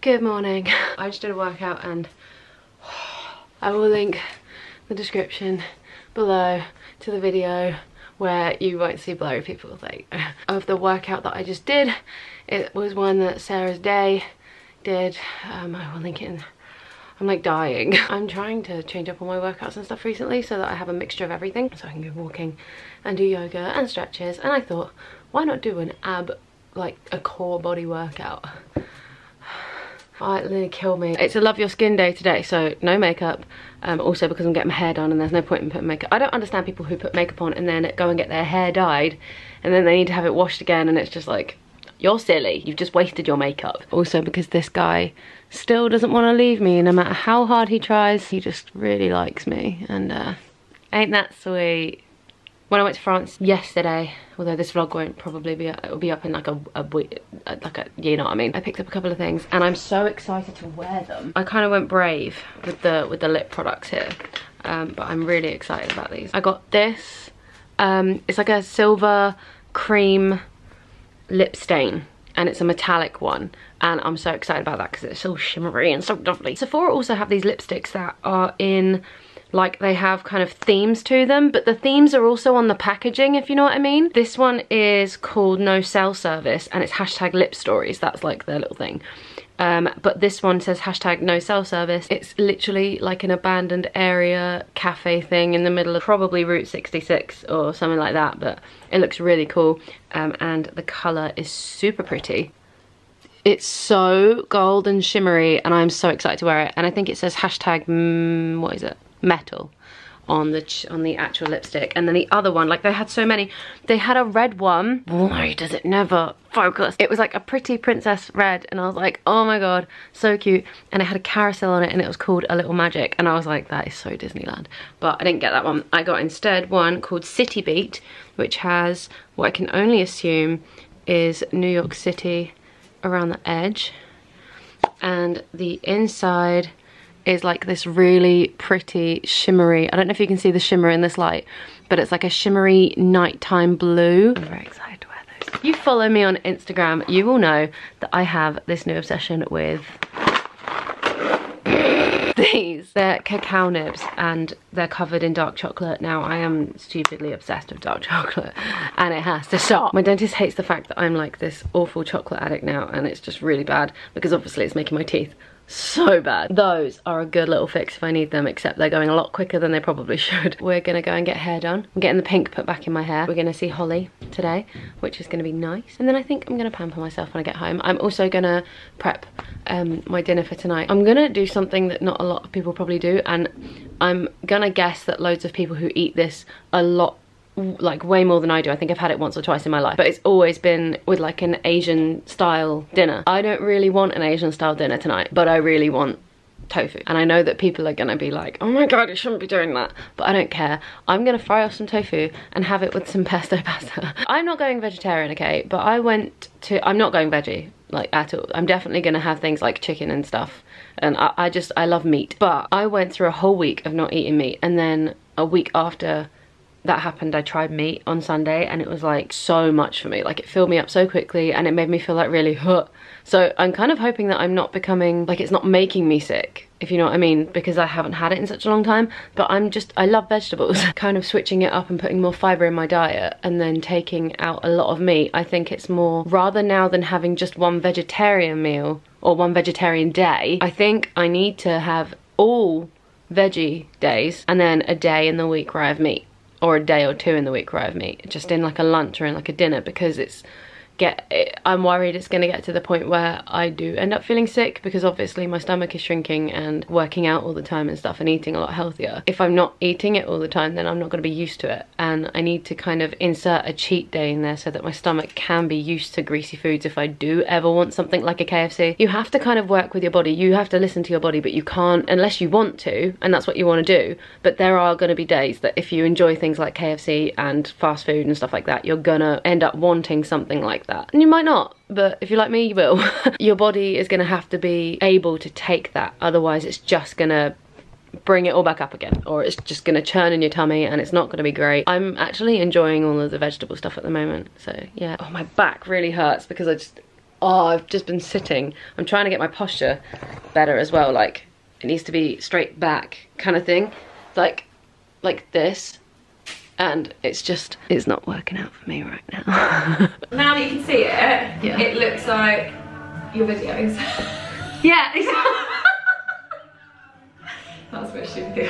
Good morning. I just did a workout and I will link the description below to the video where you won't see blurry people's like of the workout that I just did. It was one that Sarah's day did. I will link it in. I'm like dying. I'm trying to change up all my workouts and stuff recently so that I have a mixture of everything, so I can go walking and do yoga and stretches, and I thought, why not do an like a core body workout? Oh, it nearly killed me. It's a love your skin day today, so no makeup. Also because I'm getting my hair done and there's no point in putting makeup. I don't understand people who put makeup on and then go and get their hair dyed and then they need to have it washed again, and it's just like, you're silly, you've just wasted your makeup. Also because this guy still doesn't want to leave me no matter how hard he tries. He just really likes me, and ain't that sweet. When I went to France yesterday, although this vlog won't probably be, it will be up in like a week, you know what I mean. I picked up a couple of things and I'm so excited to wear them. I kind of went brave with the lip products here, but I'm really excited about these. I got this, it's like a silver cream lip stain and it's a metallic one, and I'm so excited about that because it's so shimmery and so lovely. Sephora also have these lipsticks that are in, like, they have kind of themes to them, but the themes are also on the packaging, if you know what I mean. This one is called No Cell Service and it's hashtag lip stories. That's like their little thing. But this one says hashtag No Cell Service. It's literally like an abandoned area cafe thing in the middle of probably Route 66 or something like that, but it looks really cool. And the color is super pretty. It's so gold and shimmery and I'm so excited to wear it. And I think it says hashtag, what is it? Metal on the actual lipstick. And then the other one, like they had so many. They had a red one. Why does it never focus? It was like a pretty princess red and I was like, oh my god, so cute. And it had a carousel on it and it was called A Little Magic, and I was like, that is so Disneyland. But I didn't get that one. I got instead one called City Beat, which has what I can only assume is New York City around the edge, and the inside is like this really pretty shimmery, I don't know if you can see the shimmer in this light, but it's like a shimmery nighttime blue. I'm very excited to wear those. If you follow me on Instagram, you will know that I have this new obsession with these. They're cacao nibs and they're covered in dark chocolate. Now I am stupidly obsessed with dark chocolate and it has to stop. My dentist hates the fact that I'm like this awful chocolate addict now, and it's just really bad because obviously it's making my teeth so bad. Those are a good little fix if I need them, except they're going a lot quicker than they probably should. We're gonna go and get hair done. I'm getting the pink put back in my hair. We're gonna see Holly today, which is gonna be nice. And then I think I'm gonna pamper myself when I get home. I'm also gonna prep my dinner for tonight. I'm gonna do something that not a lot of people probably do, and I'm gonna guess that loads of people who eat this a lot, like way more than I do. I think I've had it once or twice in my life, but it's always been with like an Asian style dinner. I don't really want an Asian style dinner tonight, but I really want tofu. And I know that people are gonna be like, oh my god, you shouldn't be doing that, but I don't care. I'm gonna fry off some tofu and have it with some pesto pasta. I'm not going vegetarian, okay, but I'm not going veggie, like at all. I'm definitely gonna have things like chicken and stuff, and I love meat. But I went through a whole week of not eating meat, and then a week after that happened I tried meat on Sunday, and it was like so much for me. Like it filled me up so quickly and it made me feel like really so I'm kind of hoping that I'm not becoming, like it's not making me sick, if you know what I mean, because I haven't had it in such a long time. But I love vegetables. Kind of switching it up and putting more fibre in my diet and then taking out a lot of meat. I think it's more, rather now than having just one vegetarian meal or one vegetarian day, I think I need to have all veggie days and then a day in the week where I have meat, or a day or two in the week where I have meat, just in like a lunch or in like a dinner, because I'm worried it's going to get to the point where I do end up feeling sick, because obviously my stomach is shrinking and working out all the time and stuff and eating a lot healthier. If I'm not eating it all the time, then I'm not going to be used to it, and I need to kind of insert a cheat day in there so that my stomach can be used to greasy foods if I do ever want something like a KFC. You have to kind of work with your body, you have to listen to your body, but you can't unless you want to, and that's what you want to do. But there are going to be days that if you enjoy things like KFC and fast food and stuff like that, you're gonna end up wanting something like that. And you might not, but if you're like me, you will. Your body is gonna have to be able to take that, otherwise it's just gonna bring it all back up again, or it's just gonna churn in your tummy and it's not gonna be great. I'm actually enjoying all of the vegetable stuff at the moment, so yeah. Oh, my back really hurts because Oh, I've just been sitting. I'm trying to get my posture better as well. Like, it needs to be straight back kind of thing. Like this. And it's not working out for me right now. Now that you can see it, yeah, it looks like your videos. Yeah, exactly. That's what she did.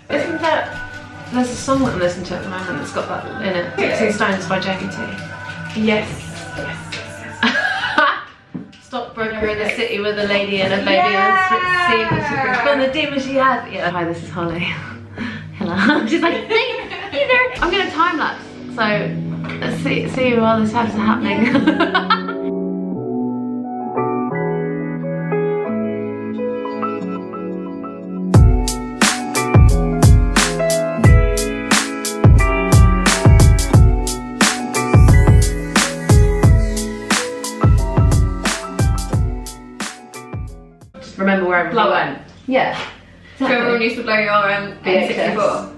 Isn't that... There's a song that I'm listening to at the moment that's got that in it. 16 Stones by JBT. Yes. Stockbroker in the city with a lady and a baby and seeing what she brings from the demon she had. Yeah. Hi, this is Holly. Hello. She's like, hey there. I'm gonna time lapse, so let's see while this is happening. Remember where everything went. Yeah. So everyone used to blow your N64.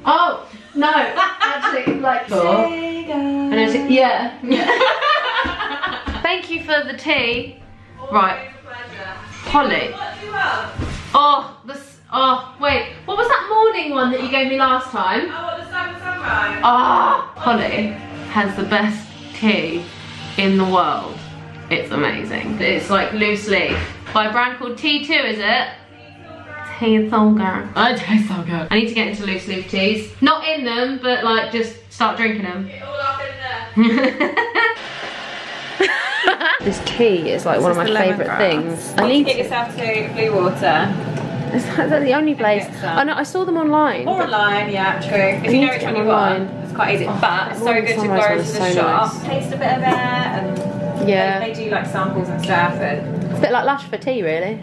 Oh no, actually like and it's, yeah. Thank you for the tea. Right. Holly. Oh, wait. What was that morning one that you gave me last time? Oh, what, the sunrise? Oh, Holly has the best tea in the world. It's amazing. It's like loose leaf. By a brand called T2, is it? Tea Solgar. It tastes so good. I need to get into loose leaf teas. Not in them, but like just start drinking them. Get all up in there. This tea is like one of my favourite things. I need to get yourself to Blue Water. Is that the only place? Oh no, I saw them online. Or online, yeah, true. If you know which one you want, it's quite easy. But it's so good to go to the shop, taste a bit of it, and yeah, they do like samples and stuff. And it's a bit like Lush for tea, really.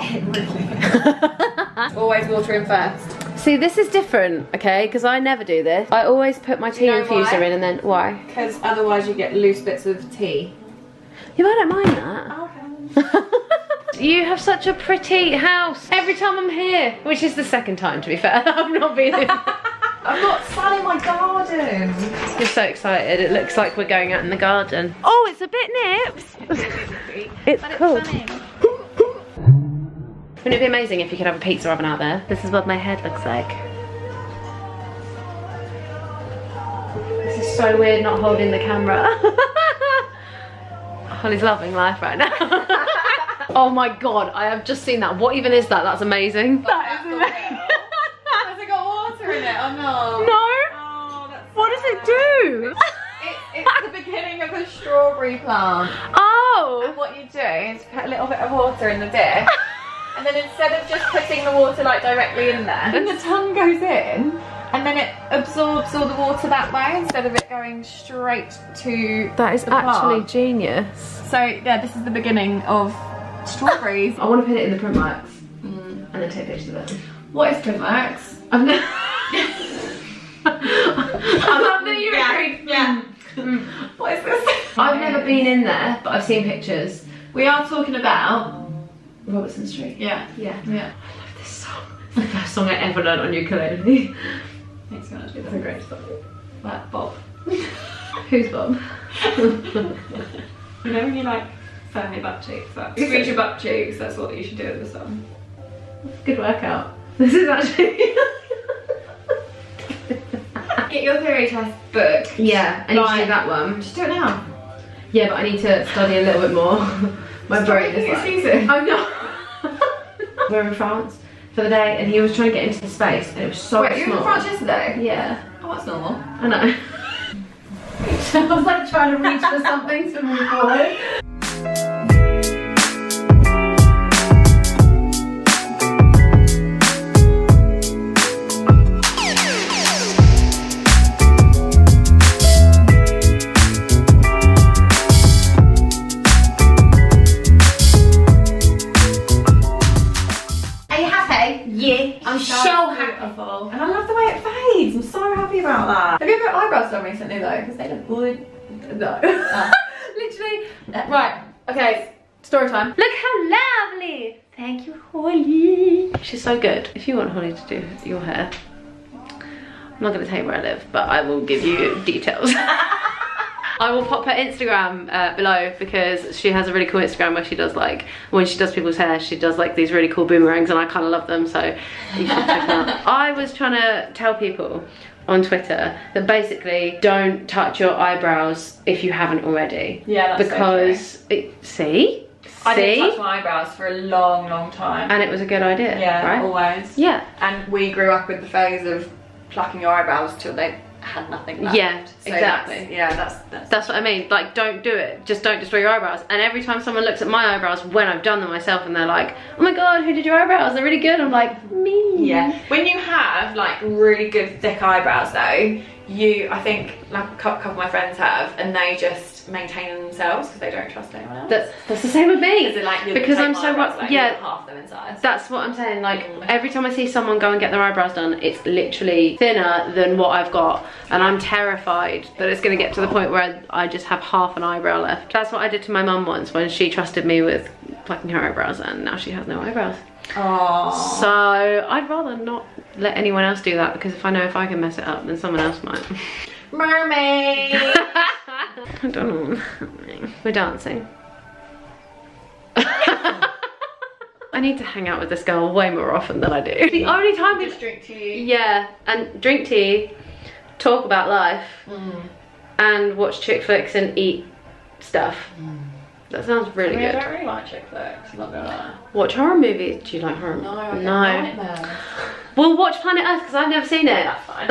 Always water in first. See, this is different, okay? Because I never do this. I always put my tea infuser in, and then why? Because otherwise you get loose bits of tea. Yeah, but I don't mind that. Okay. You have such a pretty house every time I'm here, which is the second time, to be fair. I've not been here. I've got sun in my garden. We're so excited. It looks like we're going out in the garden. Oh, it's a bit nips. It's cool. Wouldn't it be amazing if you could have a pizza oven out there? This is what my head looks like. This is so weird not holding the camera. Holly's loving life right now. Oh my god, I have just seen that. What even is that? That's amazing. That is amazing. Has it got water in it or no? No. Oh, that's what does it do? It's the beginning of a strawberry plant. Oh. And what you do is put a little bit of water in the dish. And then instead of just putting the water like directly in there, then the tongue goes in and then it absorbs all the water that way instead of it going straight to That is the actually plant. genius. So yeah, this is the beginning of strawberries. I want to put it in the Printworks and then take pictures of it. What is Printworks? I've never... I love that you agree. Yeah. What is this? I've never been in there, but I've seen pictures. We are talking about Robertson Street. Yeah. I love this song. It's the first song I ever learned on ukulele. It's gonna be It's a great song. like Bob. Who's Bob? You know when you like firm your butt cheeks, squeeze your butt cheeks, that's what you should do with the song. Good workout. This is actually... Get your theory test book. Yeah, I need to do that one. Just do it now. Yeah, but I need to study a little bit more. My brain is like... excuses. I'm not. We're in France for the day and he was trying to get into the space and it was so Wait, small. you were in France yesterday? Yeah. Oh, that's normal. I know. I was like trying to reach for something to move forward. I'm so happy. And I love the way it fades. I'm so happy about that. Have you ever had eyebrows done recently though? Because they look good. No. Literally. Right. Okay. Story time. Look how lovely. Thank you, Holly. She's so good. If you want Holly to do your hair, I'm not going to tell you where I live, but I will give you details. I will pop her Instagram below because she has a really cool Instagram where she does like, when she does people's hair, she does like these really cool boomerangs and I kind of love them, so you should check them out. I was trying to tell people on Twitter that basically don't touch your eyebrows if you haven't already. Yeah, that's because so see? I didn't touch my eyebrows for a long time. And it was a good idea, yeah, right? Always. Yeah. And we grew up with the phase of plucking your eyebrows till they had nothing left. Yeah, so exactly. That's what I mean. Like, don't do it. Just don't destroy your eyebrows. And every time someone looks at my eyebrows when I've done them myself and they're like, oh my god, who did your eyebrows? They're really good. I'm like, me. Yeah. When you have like really good thick eyebrows though, I think like a couple of my friends have, and they just maintain them themselves because they don't trust anyone else. That's the same with me. Because I'm so like, yeah. Half them inside. That's what I'm saying. Like every time I see someone go and get their eyebrows done, it's literally thinner than what I've got, and I'm terrified that it's going to get to the point where I just have half an eyebrow left. That's what I did to my mum once when she trusted me with plucking her eyebrows, and now she has no eyebrows. Oh. So I'd rather not let anyone else do that, because if I know if I can mess it up, then someone else might. Mermaid. I don't know what's happening. We're dancing. I need to hang out with this girl way more often than I do. It's the only time we just drink tea. Yeah, and drink tea, talk about life, and watch chick flicks and eat stuff. That sounds really good. I don't really like chick flicks, I'm not gonna lie. Watch horror movies. Do you like horror? No, I don't no. like them. Well, watch Planet Earth because I've never seen it. Yeah, that's fine.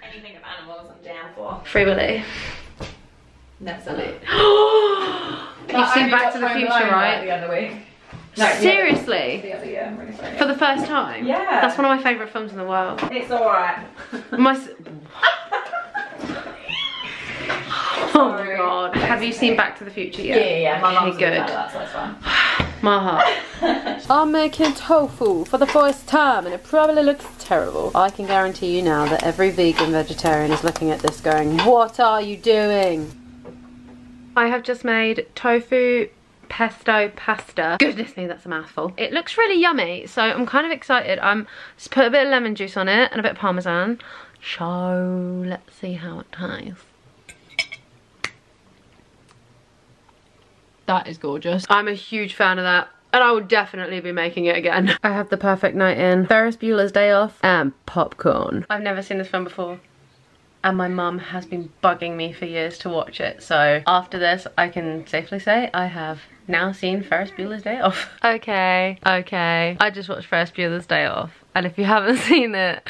Anything of animals, I'm down for. Free Willy. Never seen it. You've seen Back to the Future, right? The other week. No, seriously? The other year, I'm really sorry. For the first time? Yeah. That's one of my favourite films in the world. It's alright. Oh my god. Have you seen Back to the Future yet? Yeah. My mum's good. That, so that's fine. My heart. I'm making tofu for the first time and it probably looks terrible. I can guarantee you now that every vegan vegetarian is looking at this going, what are you doing? I have just made tofu pesto pasta. Goodness me, that's a mouthful. It looks really yummy, so I'm kind of excited. I'm just put a bit of lemon juice on it and a bit of parmesan. So let's see how it tastes. That is gorgeous. I'm a huge fan of that, and I would definitely be making it again. I have the perfect night in, Ferris Bueller's Day Off, and popcorn. I've never seen this film before, and my mum has been bugging me for years to watch it, so after this I can safely say I have now seen Ferris Bueller's Day Off. Okay, I just watched Ferris Bueller's Day Off, and if you haven't seen it,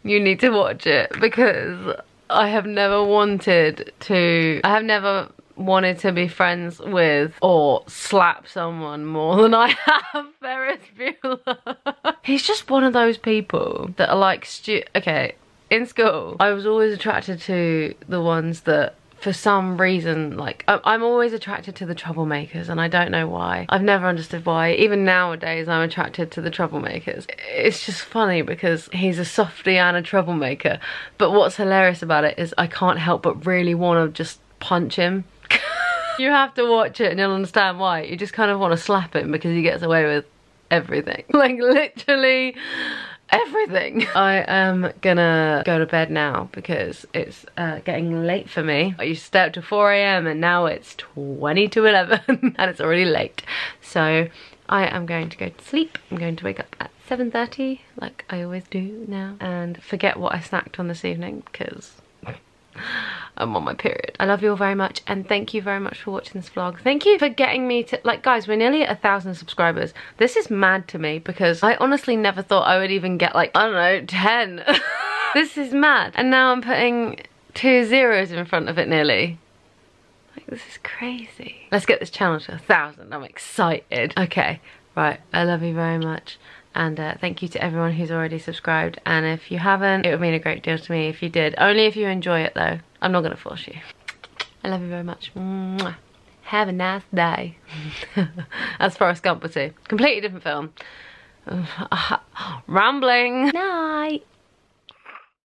you need to watch it, because I have never wanted to be friends with or slap someone more than I have Ferris Bueller. He's just one of those people that are like, okay, in school I was always attracted to the ones that for some reason, like, I'm always attracted to the troublemakers, and I don't know why. I've never understood why. Even nowadays I'm attracted to the troublemakers. It's just funny because he's a softie and a troublemaker, but what's hilarious about it is I can't help but really want to just punch him. You have to watch it and you'll understand why. You just kind of want to slap him because he gets away with everything. Like, literally everything. I am gonna go to bed now because it's getting late for me. I used to stay up till 4 AM and now it's 20 to 11 and it's already late. So I am going to go to sleep. I'm going to wake up at 7:30 like I always do now and forget what I snacked on this evening because I'm on my period. I love you all very much and thank you very much for watching this vlog. Thank you for getting me to, like, guys, we're nearly at 1,000 subscribers. This is mad to me because I honestly never thought I would even get, like, I don't know, 10. This is mad. And now I'm putting 2 zeros in front of it nearly. Like, this is crazy. Let's get this channel to 1,000. I'm excited. Okay, right, I love you very much. And thank you to everyone who's already subscribed. And if you haven't, it would mean a great deal to me if you did. Only if you enjoy it though. I'm not gonna force you. I love you very much. Mwah. Have a nice day. That's Forrest Gump too. Completely different film. Rambling. Night.